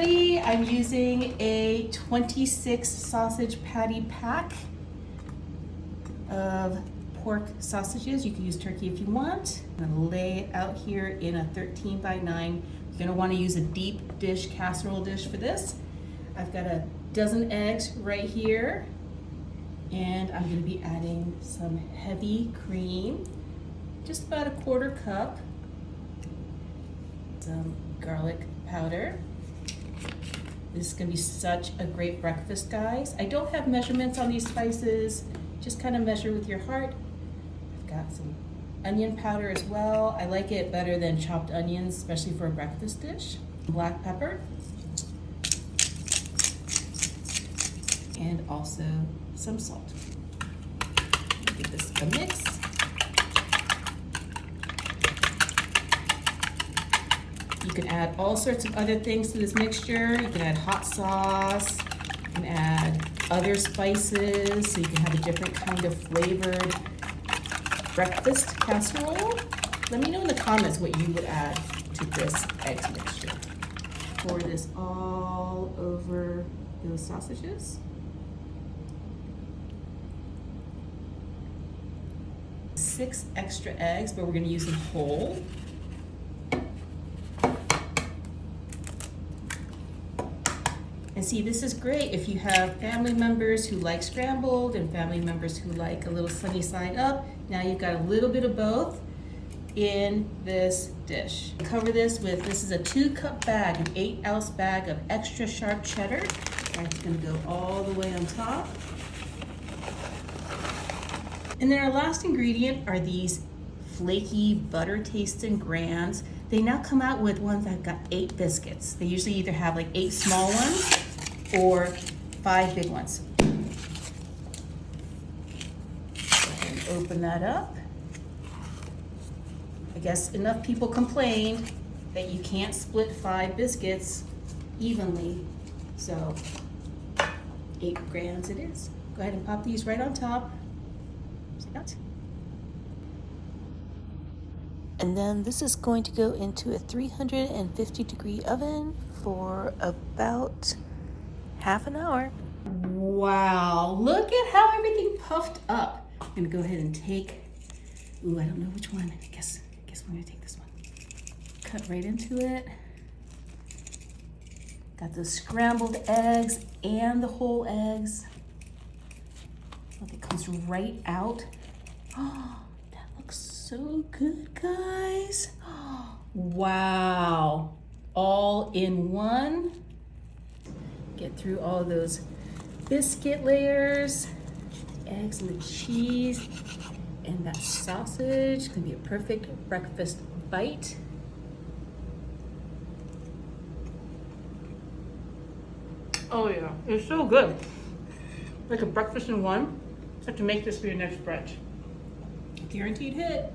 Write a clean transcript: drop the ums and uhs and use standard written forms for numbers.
ready. I'm using a 26 sausage patty pack of pork sausages. You can use turkey if you want. I'm gonna lay it out here in a 13 by 9. You're gonna wanna use a deep dish, casserole dish for this. I've got a dozen eggs right here, and I'm gonna be adding some heavy cream, just about a 1/4 cup, some garlic powder. This is gonna be such a great breakfast, guys. I don't have measurements on these spices, just kind of measure with your heart. I've got some onion powder as well. I like it better than chopped onions, especially for a breakfast dish. Black pepper. And also some salt. Give this a mix. You can add all sorts of other things to this mixture. You can add hot sauce, you can add other spices, so you can have a different kind of flavored breakfast casserole. Let me know in the comments what you would add to this egg mixture. Pour this all over those sausages. 6 extra eggs, but we're gonna use them whole. And see, this is great if you have family members who like scrambled and family members who like a little sunny side up. Now you've got a little bit of both in this dish. Cover this with, this is a 2-cup bag, an 8-ounce bag of extra sharp cheddar. That's gonna go all the way on top. And then our last ingredient are these flaky butter tasting grands. They now come out with ones that got 8 biscuits. They usually either have like 8 small ones or 5 big ones. Go ahead and open that up. I guess enough people complained that you can't split 5 biscuits evenly. So 8 grands it is. Go ahead and pop these right on top. And then this is going to go into a 350-degree oven for about half an hour. Wow, look at how everything puffed up. I'm gonna go ahead and take, ooh, I don't know which one. I guess we're gonna take this one. Cut right into it. Got the scrambled eggs and the whole eggs. Look, it comes right out. Oh, that looks so good, guys. Oh, wow, all in one. Get through all those biscuit layers, eggs and the cheese, and that sausage. It's gonna be a perfect breakfast bite. Oh yeah, it's so good. Like a breakfast in one. Have to make this for your next brunch. Guaranteed hit.